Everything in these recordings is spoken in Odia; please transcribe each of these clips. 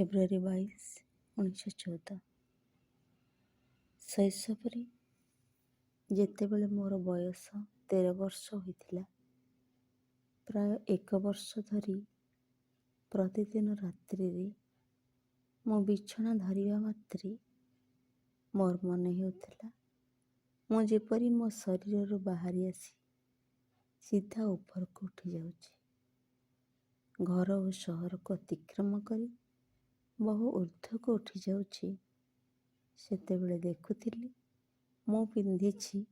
ଫେବୃଆରୀ 22, 1914। ଶୈଶବରେ ଯେତେବେଳେ ମୋର ବୟସ 13 ବର୍ଷ ହୋଇଥିଲା, ପ୍ରାୟ 1 ବର୍ଷ ଧରି ପ୍ରତିଦିନ ରାତ୍ରିରେ ମୁଁ ବିଛଣା ଧରିବା ମାତ୍ରେ ମୋର ମନେ ହେଉଥିଲା ମୁଁ ଯେପରି ମୋ ଶରୀରରୁ ବାହାରି ଆସି ସିଧା ଉପରକୁ ଉଠି ଯାଉଛି, ଘର ଓ ସହରକୁ ଅତିକ୍ରମ କରି ବହୁ ଊର୍ଦ୍ଧ୍ୱକୁ ଉଠି ଯାଉଛି। ସେତେବେଳେ ଦେଖୁଥିଲି ମୁଁ ପିନ୍ଧିଛି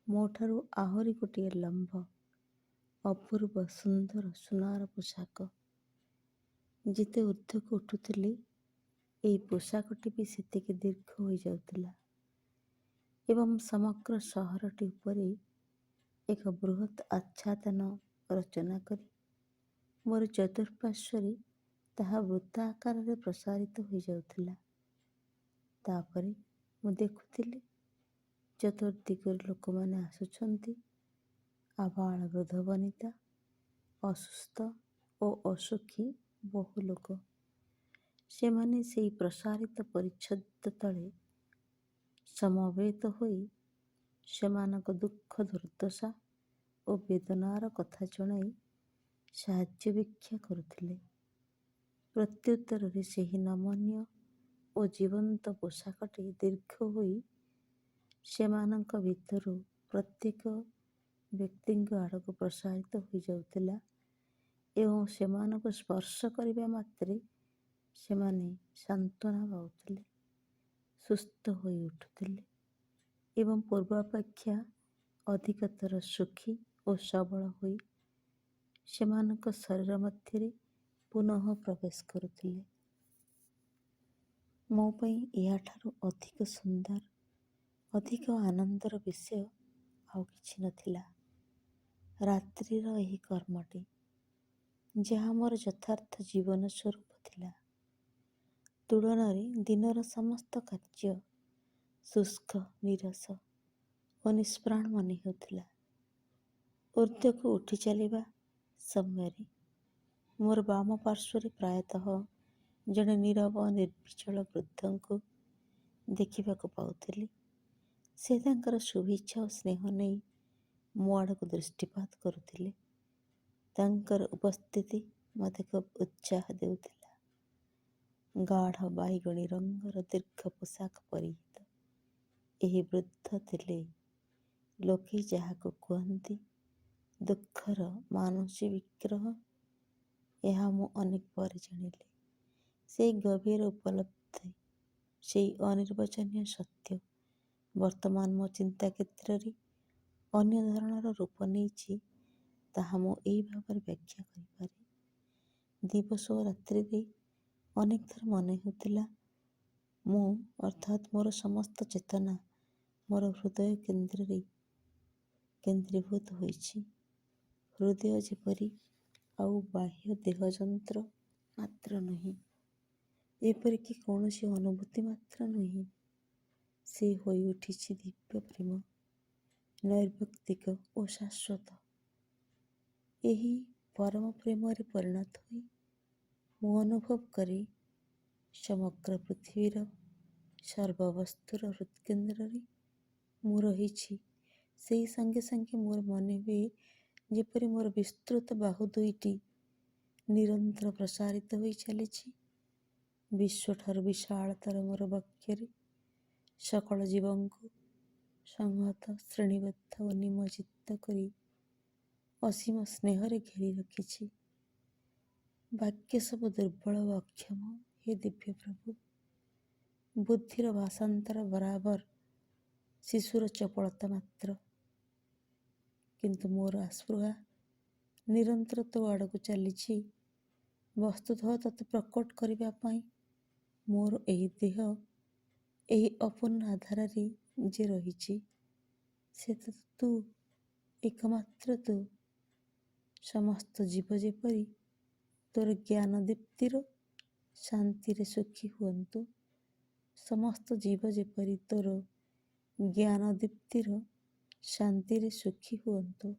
ମୋ ଠାରୁ ଆହୁରି ଗୋଟିଏ ଲମ୍ବ ଅପୂର୍ବ ସୁନ୍ଦର ସୁନାର ପୋଷାକ। ଯେତେ ଊର୍ଦ୍ଧ୍ୱକୁ ଉଠୁଥିଲି ଏହି ପୋଷାକଟି ବି ସେତିକି ଦୀର୍ଘ ହୋଇଯାଉଥିଲା ଏବଂ ସମଗ୍ର ସହରଟି ଉପରେ ଏକ ବୃହତ୍ ଆଚ୍ଛାଦନ ରଚନା କରି ମୋର ଚତୁଃପାର୍ଶ୍ୱରେ ତାହା ବୃତ୍ତ ଆକାରରେ ପ୍ରସାରିତ ହୋଇଯାଉଥିଲା। ତାପରେ ମୁଁ ଦେଖୁଥିଲି ଚତୁର୍ଦିଗରୁ ଲୋକମାନେ ଆସୁଛନ୍ତି, ଆବାଳ ବୃଦ୍ଧ ବନିତା, ଅସୁସ୍ଥ ଓ ଅସୁଖୀ ବହୁ ଲୋକ। ସେମାନେ ସେହି ପ୍ରସାରିତ ପରିଚ୍ଛଦ ତଳେ ସମବେତ ହୋଇ ସେମାନଙ୍କ ଦୁଃଖ ଦୁର୍ଦ୍ଦଶା ଓ ବେଦନାର କଥା ଜଣାଇ ସାହାଯ୍ୟ ଭିକ୍ଷା କରୁଥିଲେ। ପ୍ରତ୍ୟୁତ୍ତରରେ ସେହି ନମନୀୟ ଓ ଜୀବନ୍ତ ପୋଷାକଟି ଦୀର୍ଘ ହୋଇ ସେମାନଙ୍କ ଭିତରୁ ପ୍ରତ୍ୟେକ ବ୍ୟକ୍ତିଙ୍କ ଆଡ଼କୁ ପ୍ରସାରିତ ହୋଇଯାଉଥିଲା ଏବଂ ସେମାନଙ୍କୁ ସ୍ପର୍ଶ କରିବା ମାତ୍ରେ ସେମାନେ ସାନ୍ତ୍ୱନା ପାଉଥିଲେ, ସୁସ୍ଥ ହୋଇ ଉଠୁଥିଲେ ଏବଂ ପୂର୍ବାପେକ୍ଷା ଅଧିକତର ସୁଖୀ ଓ ସବଳ ହୋଇ ସେମାନଙ୍କ ଶରୀର ମଧ୍ୟରେ ପୁନଃ ପ୍ରବେଶ କରୁଥିଲେ। ମୋ ପାଇଁ ଏହାଠାରୁ ଅଧିକ ସୁନ୍ଦର, ଅଧିକ ଆନନ୍ଦର ବିଷୟ ଆଉ କିଛି ନଥିଲା। ରାତ୍ରିର ଏହି କର୍ମଟି, ଯାହା ମୋର ଯଥାର୍ଥ ଜୀବନ ସ୍ୱରୂପ ଥିଲା, ତୁଳନାରେ ଦିନର ସମସ୍ତ କାର୍ଯ୍ୟ ଶୁଷ୍କ, ନୀରସ ଓ ନିଷ୍ପ୍ରାଣ ମନେ ହେଉଥିଲା। ଊର୍ଦ୍ଧ୍ୱକୁ ଉଠି ଚାଲିବା ସମୟରେ ମୋର ବାମ ପାର୍ଶ୍ୱରେ ପ୍ରାୟତଃ ଜଣେ ନୀରବ ନିର୍ବିଚଳ ବୃଦ୍ଧଙ୍କୁ ଦେଖିବାକୁ ପାଉଥିଲି। ସେ ତାଙ୍କର ଶୁଭେଚ୍ଛା ଓ ସ୍ନେହ ନେଇ ମୋ ଆଡ଼କୁ ଦୃଷ୍ଟିପାତ କରୁଥିଲେ। ତାଙ୍କର ଉପସ୍ଥିତି ମୋତେ ଖୁବ୍ ଉତ୍ସାହ ଦେଉଥିଲା। ଗାଢ଼ ବାଇଗଣୀ ରଙ୍ଗର ଦୀର୍ଘ ପୋଷାକ ପରିହିତ ଏହି ବୃଦ୍ଧ ଥିଲେ ଲୋକେ ଯାହାକୁ କୁହନ୍ତି ଦୁଃଖର ମାନୁଷୀ ବିଗ୍ରହ। ଏହା ମୁଁ ଅନେକ ପରେ ଜାଣିଲି। ସେହି ଗଭୀର ଉପଲବ୍ଧି, ସେହି ଅନିର୍ବାଚନୀୟ ସତ୍ୟ ବର୍ତ୍ତମାନ ମୋ ଚିନ୍ତା କ୍ଷେତ୍ରରେ ଅନ୍ୟ ଧରଣର ରୂପ ନେଇଛି, ତାହା ମୁଁ ଏହି ଭାବରେ ବ୍ୟାଖ୍ୟା କରିପାରେ। ଦିବସ ଓ ରାତ୍ରିରେ ଅନେକ ଥର ମନେ ହେଉଥିଲା ମୁଁ ଅର୍ଥାତ୍ ମୋର ସମସ୍ତ ଚେତନା ମୋର ହୃଦୟ କେନ୍ଦ୍ରରେ କେନ୍ଦ୍ରୀଭୂତ ହୋଇଛି। ହୃଦୟ ଯେପରି ଆଉ ବାହ୍ୟ ଦେହଯନ୍ତ୍ର ମାତ୍ର ନୁହେଁ, ଏପରିକି କୌଣସି ଅନୁଭୂତି ମାତ୍ର ନୁହେଁ, ସେ ହୋଇ ଉଠିଛି ଦିବ୍ୟ ପ୍ରେମ, ନୈର୍ବ୍ୟକ୍ତିକ ଓ ଶାଶ୍ୱତ। ଏହି ପରମ ପ୍ରେମରେ ପରିଣତ ହୋଇ ମୁଁ ଅନୁଭବ କରେ ସମଗ୍ର ପୃଥିବୀର ସର୍ବବସ୍ତୁର ହୃତ୍କେନ୍ଦ୍ରରେ ମୁଁ ରହିଛି। ସେହି ସଙ୍ଗେ ସଙ୍ଗେ ମୋର ମନେ ହୁଏ ଯେପରି ମୋର ବିସ୍ତୃତ ବାହୁ ଦୁଇଟି ନିରନ୍ତର ପ୍ରସାରିତ ହୋଇ ଚାଲିଛି। ବିଶ୍ୱଠାରୁ ବିଶାଳତର ମୋର ବକ୍ଷରେ ସକଳ ଜୀବଙ୍କୁ ସଂହତ, ଶ୍ରେଣୀବଦ୍ଧ ଓ ନିମଜ୍ଜିତ କରି ଅସୀମ ସ୍ନେହରେ ଘେରି ରଖିଛି। ବାକ୍ୟ ସବୁ ଦୁର୍ବଳ ଓ ଅକ୍ଷମ ହେ ଦିବ୍ୟ ପ୍ରଭୁ। ବୁଦ୍ଧିର ଭାଷାନ୍ତର ବରାବର ଶିଶୁର ଚପଳତା ମାତ୍ର। କିନ୍ତୁ ମୋର ଆସ୍ପୃହା ନିରନ୍ତର ତୋ ଆଡ଼କୁ ଚାଲିଛି। ବସ୍ତୁତଃ ତୋତେ ପ୍ରକଟ କରିବା ପାଇଁ ମୋର ଏହି ଦେହ ଏହି ଅପୂର୍ଣ୍ଣ ଆଧାରରେ ଯେ ରହିଛି, ସେ ତ ତୁ, ଏକମାତ୍ର ତୁ। ସମସ୍ତ ଜୀବ ଯେପରି ତୋର ଜ୍ଞାନ ଦୀପ୍ତିର ଶାନ୍ତିରେ ସୁଖୀ ହୁଅନ୍ତୁ। ସମସ୍ତ ଜୀବ ଯେପରି ତୋର ଜ୍ଞାନ ଦୀପ୍ତିର ଶାନ୍ତିରେ ସୁଖୀ ହୁଅନ୍ତୁ।